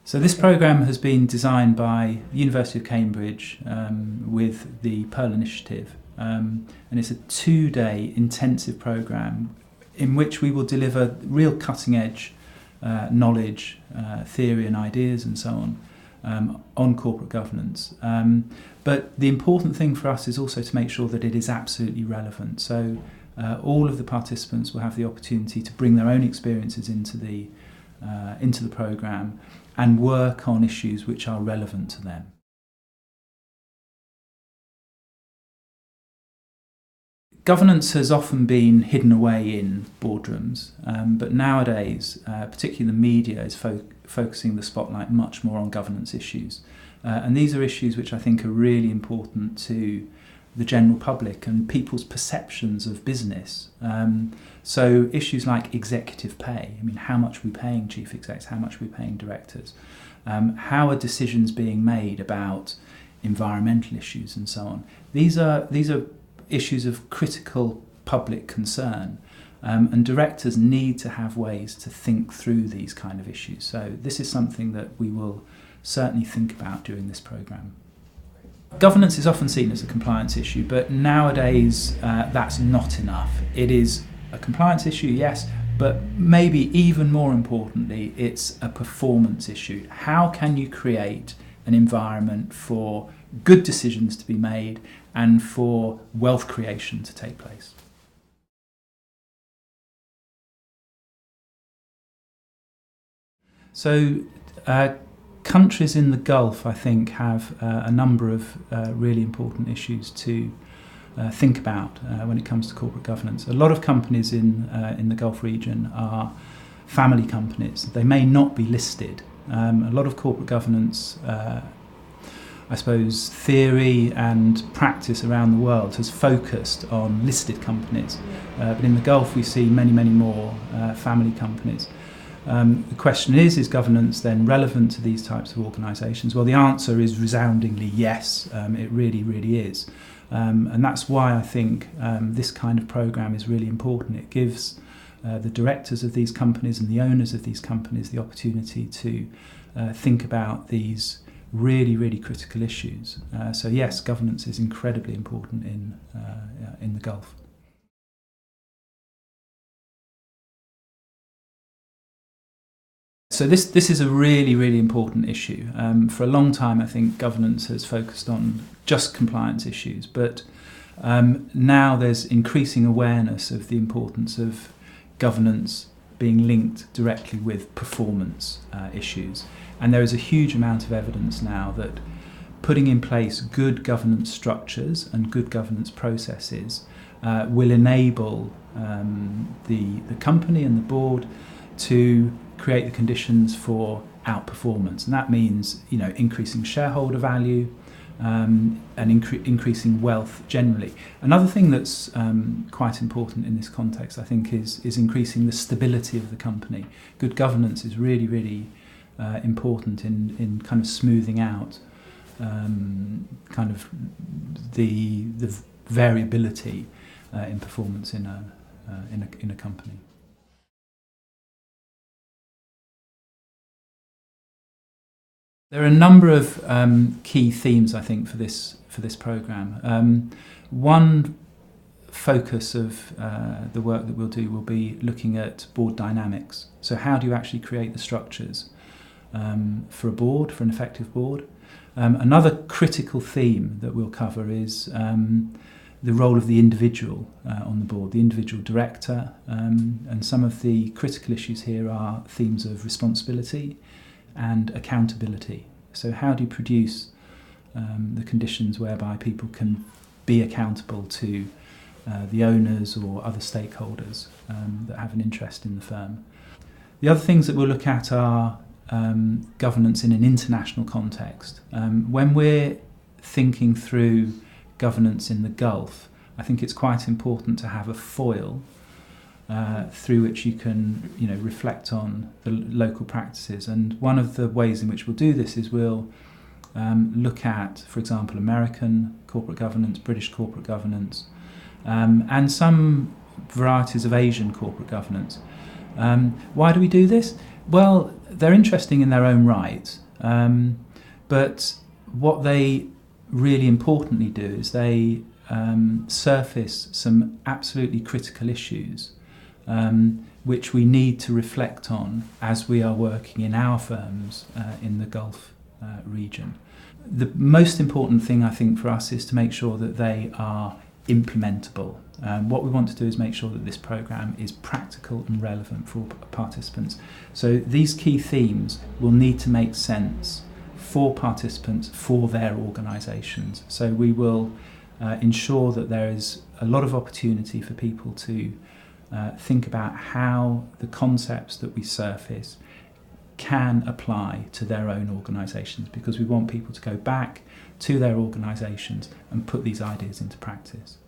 So this programme has been designed by the University of Cambridge with the Pearl Initiative, and it's a 2-day intensive programme in which we will deliver real cutting-edge knowledge, theory and ideas and so on corporate governance. But the important thing for us is also to make sure that it is absolutely relevant. So all of the participants will have the opportunity to bring their own experiences into the programme and work on issues which are relevant to them. Governance has often been hidden away in boardrooms, but nowadays, particularly the media is focusing the spotlight much more on governance issues. And these are issues which I think are really important to the general public and people's perceptions of business. So issues like executive pay, I mean, how much are we paying chief execs, how much are we paying directors, how are decisions being made about environmental issues and so on. These are issues of critical public concern, and directors need to have ways to think through these kind of issues. So this is something that we will certainly think about during this programme. Governance is often seen as a compliance issue, but nowadays that's not enough. It is a compliance issue, yes, but maybe even more importantly, it's a performance issue. How can you create an environment for good decisions to be made and for wealth creation to take place? So countries in the Gulf, I think, have a number of really important issues to think about when it comes to corporate governance. A lot of companies in the Gulf region are family companies. They may not be listed. A lot of corporate governance, I suppose, theory and practice around the world has focused on listed companies. But in the Gulf, we see many, many more family companies. The question is governance then relevant to these types of organisations? Well, the answer is resoundingly yes, it really, really is. And that's why I think this kind of programme is really important. It gives the directors of these companies and the owners of these companies the opportunity to think about these really, really critical issues. So yes, governance is incredibly important in the Gulf. So this is a really, really important issue. For a long time, I think governance has focused on just compliance issues, but now there's increasing awareness of the importance of governance being linked directly with performance issues. And there is a huge amount of evidence now that putting in place good governance structures and good governance processes will enable the company and the board to create the conditions for outperformance, and that means increasing shareholder value and increasing wealth generally. Another thing that's quite important in this context, I think, is increasing the stability of the company. Good governance is really, really important in kind of smoothing out kind of the variability in performance in a company. There are a number of key themes, I think, for this programme. One focus of the work that we'll do will be looking at board dynamics. So how do you actually create the structures for a board, for an effective board? Another critical theme that we'll cover is the role of the individual on the board, the individual director, and some of the critical issues here are themes of responsibility and accountability. So how do you produce the conditions whereby people can be accountable to the owners or other stakeholders that have an interest in the firm? The other things that we'll look at are governance in an international context. When we're thinking through governance in the Gulf, I think it's quite important to have a foil through which you can reflect on the local practices. And one of the ways in which we'll do this is we'll look at, for example, American corporate governance, British corporate governance, and some varieties of Asian corporate governance. Why do we do this? Well, they're interesting in their own right, but what they really importantly do is they surface some absolutely critical issues which we need to reflect on as we are working in our firms in the Gulf region. The most important thing I think for us is to make sure that they are implementable. What we want to do is make sure that this programme is practical and relevant for all participants. So these key themes will need to make sense for participants, for their organisations. So we will ensure that there is a lot of opportunity for people to think about how the concepts that we surface can apply to their own organisations, because we want people to go back to their organisations and put these ideas into practice.